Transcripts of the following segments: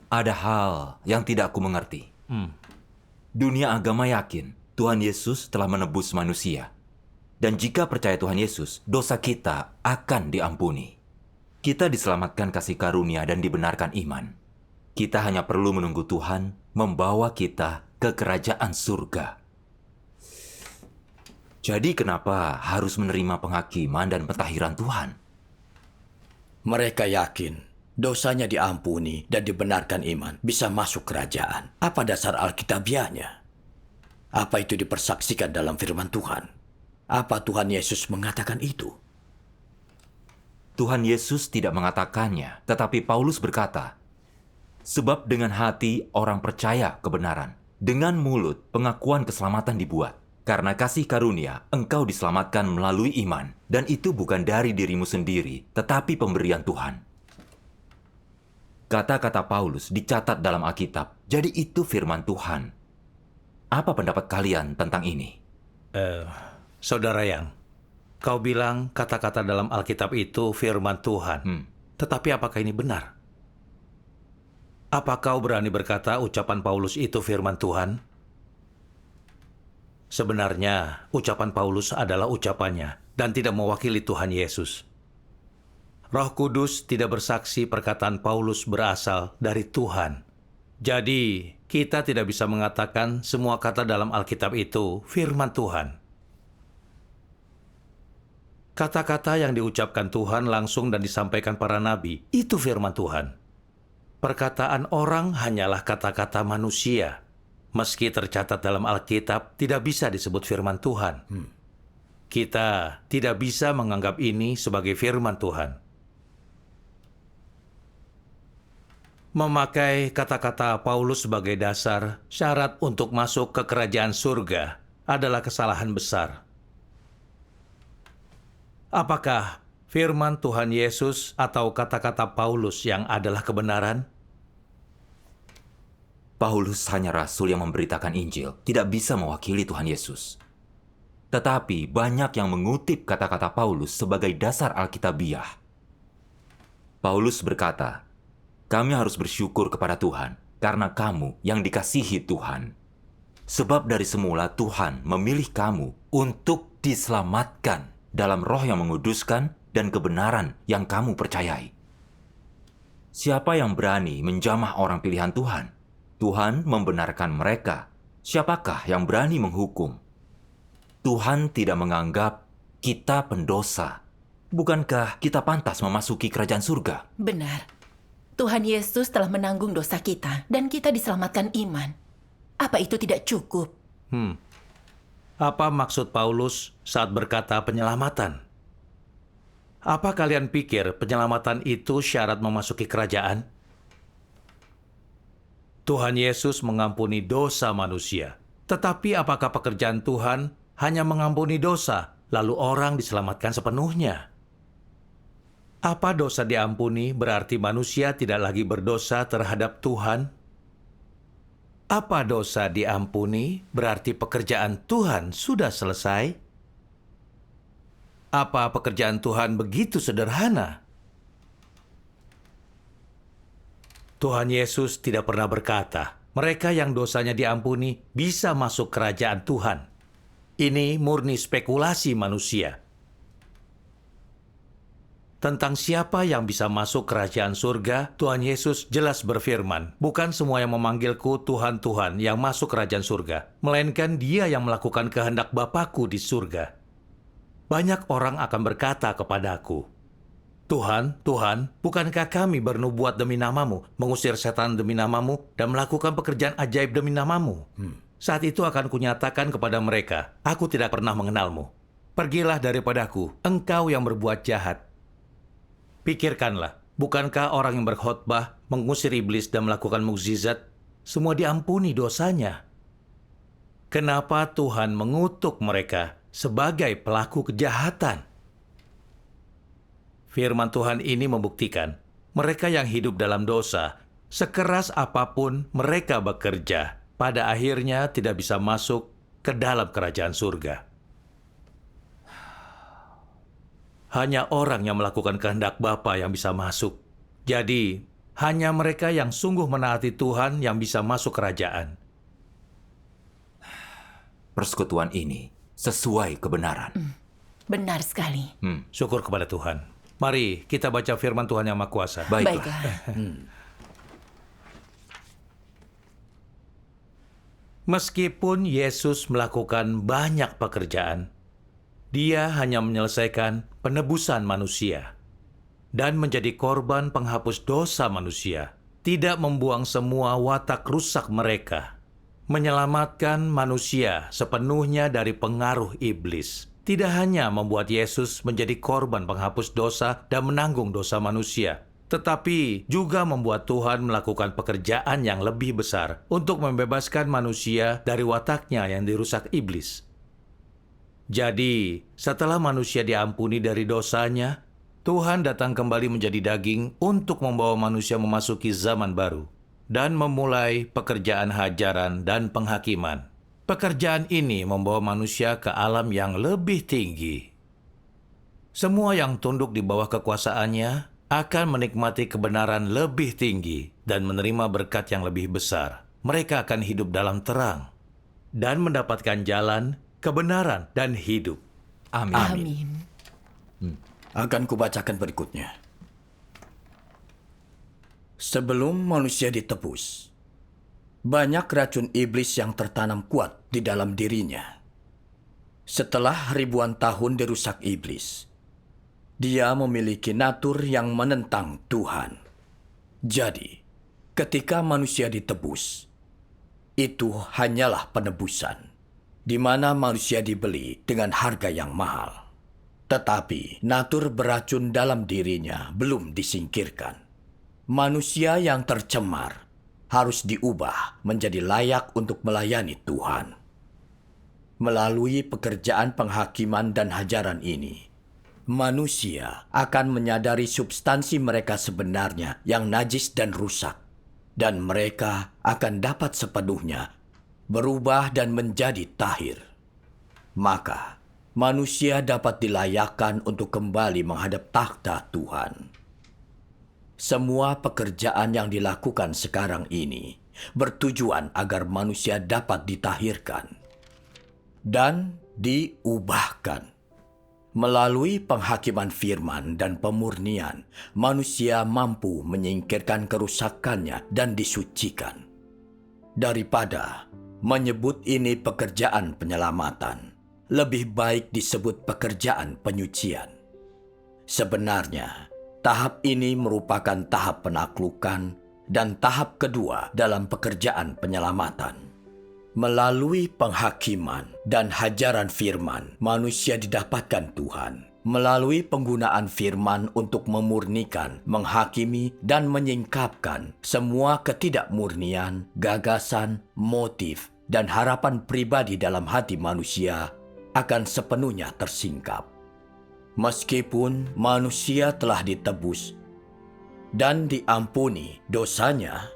Ada hal yang tidak aku mengerti. Dunia agama yakin Tuhan Yesus telah menebus manusia. Dan jika percaya Tuhan Yesus, dosa kita akan diampuni. Kita diselamatkan kasih karunia dan dibenarkan iman. Kita hanya perlu menunggu Tuhan membawa kita ke kerajaan surga. Jadi kenapa harus menerima penghakiman dan pentahiran Tuhan? Mereka yakin dosanya diampuni dan dibenarkan iman bisa masuk kerajaan. Apa dasar Alkitabiahnya? Apa itu dipersaksikan dalam firman Tuhan? Apa Tuhan Yesus mengatakan itu? Tuhan Yesus tidak mengatakannya, tetapi Paulus berkata, sebab dengan hati orang percaya kebenaran, dengan mulut pengakuan keselamatan dibuat. Karena kasih karunia, engkau diselamatkan melalui iman, dan itu bukan dari dirimu sendiri, tetapi pemberian Tuhan. Kata-kata Paulus dicatat dalam Alkitab, jadi itu firman Tuhan. Apa pendapat kalian tentang ini? Saudara Yang, kau bilang kata-kata dalam Alkitab itu firman Tuhan. Tetapi apakah ini benar? Apa kau berani berkata ucapan Paulus itu firman Tuhan? Sebenarnya, ucapan Paulus adalah ucapannya dan tidak mewakili Tuhan Yesus. Roh Kudus tidak bersaksi perkataan Paulus berasal dari Tuhan. Jadi, kita tidak bisa mengatakan semua kata dalam Alkitab itu firman Tuhan. Kata-kata yang diucapkan Tuhan langsung dan disampaikan para nabi, itu firman Tuhan. Perkataan orang hanyalah kata-kata manusia. Meski tercatat dalam Alkitab, tidak bisa disebut firman Tuhan. Kita tidak bisa menganggap ini sebagai firman Tuhan. Memakai kata-kata Paulus sebagai dasar syarat untuk masuk ke kerajaan surga adalah kesalahan besar. Apakah firman Tuhan Yesus atau kata-kata Paulus yang adalah kebenaran? Paulus hanya rasul yang memberitakan Injil, tidak bisa mewakili Tuhan Yesus. Tetapi banyak yang mengutip kata-kata Paulus sebagai dasar Alkitabiah. Paulus berkata, kami harus bersyukur kepada Tuhan, karena kamu yang dikasihi Tuhan. Sebab dari semula Tuhan memilih kamu untuk diselamatkan dalam roh yang menguduskan dan kebenaran yang kamu percayai. Siapa yang berani menjamah orang pilihan Tuhan? Tuhan membenarkan mereka. Siapakah yang berani menghukum? Tuhan tidak menganggap kita pendosa. Bukankah kita pantas memasuki kerajaan surga? Benar. Tuhan Yesus telah menanggung dosa kita dan kita diselamatkan iman. Apa itu tidak cukup? Apa maksud Paulus saat berkata penyelamatan? Apa kalian pikir penyelamatan itu syarat memasuki kerajaan? Tuhan Yesus mengampuni dosa manusia. Tetapi apakah pekerjaan Tuhan hanya mengampuni dosa, lalu orang diselamatkan sepenuhnya? Apa dosa diampuni berarti manusia tidak lagi berdosa terhadap Tuhan? Apa dosa diampuni berarti pekerjaan Tuhan sudah selesai? Apa pekerjaan Tuhan begitu sederhana? Tuhan Yesus tidak pernah berkata, mereka yang dosanya diampuni bisa masuk kerajaan Tuhan. Ini murni spekulasi manusia. Tentang siapa yang bisa masuk kerajaan surga, Tuhan Yesus jelas berfirman, bukan semua yang memanggilku Tuhan, Tuhan yang masuk kerajaan surga, melainkan dia yang melakukan kehendak Bapa-Ku di surga. Banyak orang akan berkata kepadaku, Tuhan, Tuhan, bukankah kami bernubuat demi namamu, mengusir setan demi namamu, dan melakukan pekerjaan ajaib demi namamu? Saat itu akan kunyatakan kepada mereka, aku tidak pernah mengenalmu. Pergilah daripadaku, engkau yang berbuat jahat. Pikirkanlah, bukankah orang yang berkhotbah, mengusir iblis dan melakukan mukjizat, semua diampuni dosanya? Kenapa Tuhan mengutuk mereka sebagai pelaku kejahatan? Firman Tuhan ini membuktikan, mereka yang hidup dalam dosa, sekeras apapun mereka bekerja, pada akhirnya tidak bisa masuk ke dalam kerajaan surga. Hanya orang yang melakukan kehendak Bapa yang bisa masuk. Jadi, Hanya mereka yang sungguh menaati Tuhan yang bisa masuk kerajaan. Persekutuan ini sesuai kebenaran. Benar sekali. Syukur kepada Tuhan. Mari kita baca firman Tuhan yang Maha Kuasa. Baiklah. Meskipun Yesus melakukan banyak pekerjaan, Dia hanya menyelesaikan penebusan manusia dan menjadi korban penghapus dosa manusia, tidak membuang semua watak rusak mereka, menyelamatkan manusia sepenuhnya dari pengaruh iblis. Tidak hanya membuat Yesus menjadi korban penghapus dosa dan menanggung dosa manusia, tetapi juga membuat Tuhan melakukan pekerjaan yang lebih besar untuk membebaskan manusia dari wataknya yang dirusak iblis. Jadi, setelah manusia diampuni dari dosanya, Tuhan datang kembali menjadi daging untuk membawa manusia memasuki zaman baru dan memulai pekerjaan hajaran dan penghakiman. Pekerjaan ini membawa manusia ke alam yang lebih tinggi. Semua yang tunduk di bawah kekuasaannya akan menikmati kebenaran lebih tinggi dan menerima berkat yang lebih besar. Mereka akan hidup dalam terang dan mendapatkan jalan, kebenaran, dan hidup. Amin. Amin. Akan kubacakan berikutnya. Sebelum manusia ditebus, banyak racun iblis yang tertanam kuat di dalam dirinya. Setelah ribuan tahun dirusak iblis, dia memiliki natur yang menentang Tuhan. Jadi, ketika manusia ditebus, itu hanyalah penebusan, di mana manusia dibeli dengan harga yang mahal. Tetapi, natur beracun dalam dirinya belum disingkirkan. Manusia yang tercemar harus diubah menjadi layak untuk melayani Tuhan. Melalui pekerjaan penghakiman dan hajaran ini, manusia akan menyadari substansi mereka sebenarnya yang najis dan rusak, dan mereka akan dapat sepenuhnya berubah dan menjadi tahir. Maka, manusia dapat dilayakkan untuk kembali menghadap takhta Tuhan. Semua pekerjaan yang dilakukan sekarang ini bertujuan agar manusia dapat ditahirkan dan diubahkan. Melalui penghakiman firman dan pemurnian, manusia mampu menyingkirkan kerusakannya dan disucikan. Daripada menyebut ini pekerjaan penyelamatan, lebih baik disebut pekerjaan penyucian. Sebenarnya, tahap ini merupakan tahap penaklukan dan tahap kedua dalam pekerjaan penyelamatan. Melalui penghakiman dan hajaran firman, manusia didapatkan Tuhan. Melalui penggunaan firman untuk memurnikan, menghakimi, dan menyingkapkan semua ketidakmurnian, gagasan, motif, dan harapan pribadi dalam hati manusia akan sepenuhnya tersingkap. Meskipun manusia telah ditebus dan diampuni dosanya,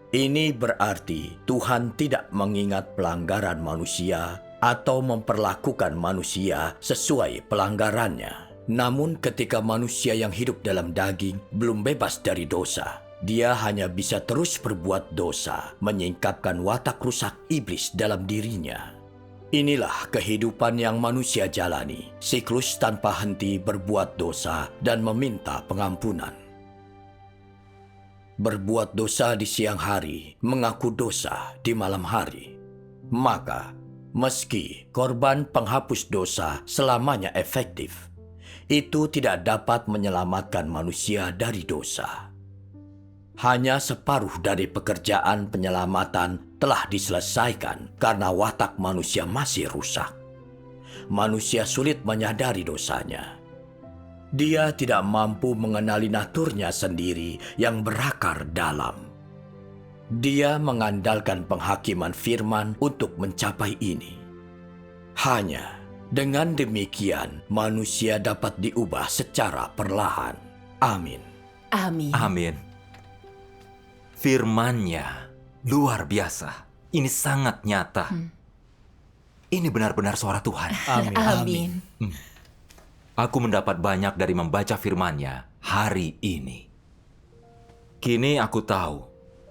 ini berarti Tuhan tidak mengingat pelanggaran manusia atau memperlakukan manusia sesuai pelanggarannya. Namun ketika manusia yang hidup dalam daging belum bebas dari dosa, dia hanya bisa terus berbuat dosa, menyingkapkan watak rusak iblis dalam dirinya. Inilah kehidupan yang manusia jalani, siklus tanpa henti berbuat dosa dan meminta pengampunan. Berbuat dosa di siang hari, mengaku dosa di malam hari. Maka, meski korban penghapus dosa selamanya efektif, itu tidak dapat menyelamatkan manusia dari dosa. Hanya separuh dari pekerjaan penyelamatan telah diselesaikan karena watak manusia masih rusak. Manusia sulit menyadari dosanya. Dia tidak mampu mengenali naturnya sendiri yang berakar dalam. Dia mengandalkan penghakiman firman untuk mencapai ini. Hanya dengan demikian manusia dapat diubah secara perlahan. Amin. Amin. Amin. Firman-Nya luar biasa. Ini sangat nyata. Ini benar-benar suara Tuhan. Amin. Aku mendapat banyak dari membaca firman-Nya hari ini. Kini aku tahu,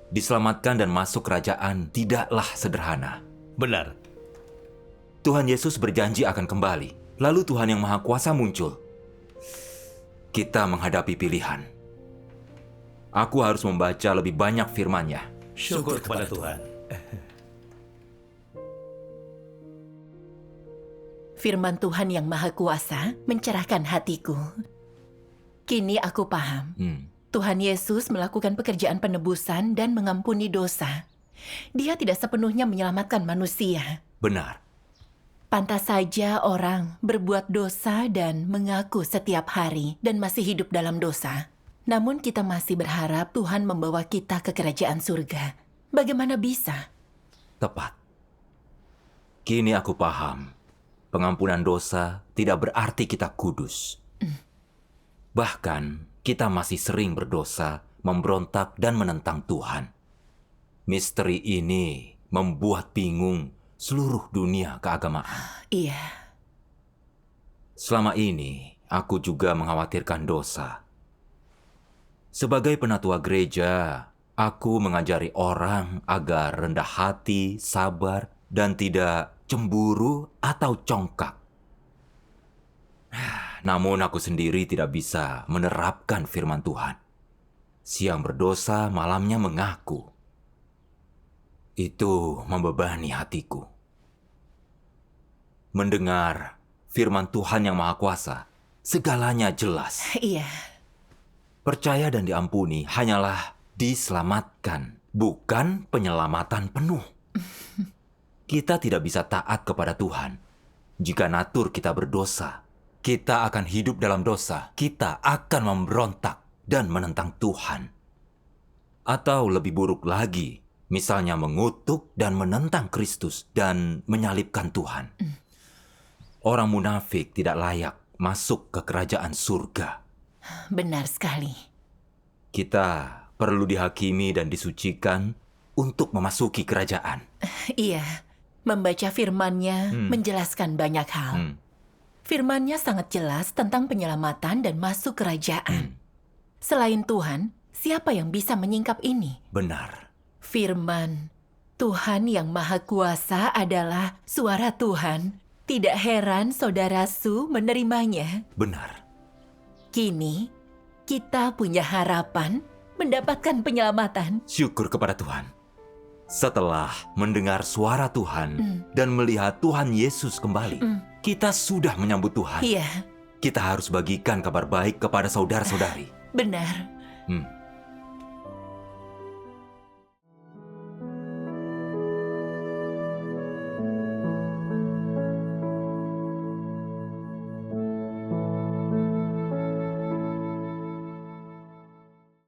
diselamatkan dan masuk kerajaan tidaklah sederhana. Benar. Tuhan Yesus berjanji akan kembali, lalu Tuhan yang Maha Kuasa muncul. Kita menghadapi pilihan. Aku harus membaca lebih banyak firman-Nya. Syukur kepada Tuhan. Firman Tuhan yang Maha Kuasa mencerahkan hatiku. Kini aku paham. Tuhan Yesus melakukan pekerjaan penebusan dan mengampuni dosa. Dia tidak sepenuhnya menyelamatkan manusia. Benar. Pantas saja orang berbuat dosa dan mengaku setiap hari dan masih hidup dalam dosa. Namun kita masih berharap Tuhan membawa kita ke kerajaan surga. Bagaimana bisa? Tepat. Kini aku paham. Pengampunan dosa tidak berarti kita kudus. Bahkan, kita masih sering berdosa, memberontak, dan menentang Tuhan. Misteri ini membuat bingung seluruh dunia keagamaan. Iya, Selama ini, aku juga mengkhawatirkan dosa. Sebagai penatua gereja, aku mengajari orang agar rendah hati, sabar, dan tidak cemburu atau congkak. Namun aku sendiri tidak bisa menerapkan firman Tuhan. Siang berdosa, malamnya mengaku. Itu membebani hatiku. Mendengar firman Tuhan yang Maha Kuasa, segalanya jelas. iya. Percaya dan diampuni hanyalah diselamatkan, bukan penyelamatan penuh. Kita tidak bisa taat kepada Tuhan jika natur kita berdosa. Kita akan hidup dalam dosa. Kita akan memberontak dan menentang Tuhan. Atau lebih buruk lagi, misalnya mengutuk dan menentang Kristus dan menyalibkan Tuhan. Orang munafik tidak layak masuk ke kerajaan surga. Benar sekali. Kita perlu dihakimi dan disucikan untuk memasuki kerajaan. Iya, membaca firman-Nya menjelaskan banyak hal. Firman-Nya sangat jelas tentang penyelamatan dan masuk kerajaan. Selain Tuhan, siapa yang bisa menyingkap ini? Benar. Firman Tuhan yang Maha Kuasa adalah suara Tuhan. Tidak heran saudara Su menerimanya. Benar. Kini, kita punya harapan mendapatkan penyelamatan. Syukur kepada Tuhan. Setelah mendengar suara Tuhan dan melihat Tuhan Yesus kembali, kita sudah menyambut Tuhan. Iya, Kita harus bagikan kabar baik kepada saudara-saudari. benar.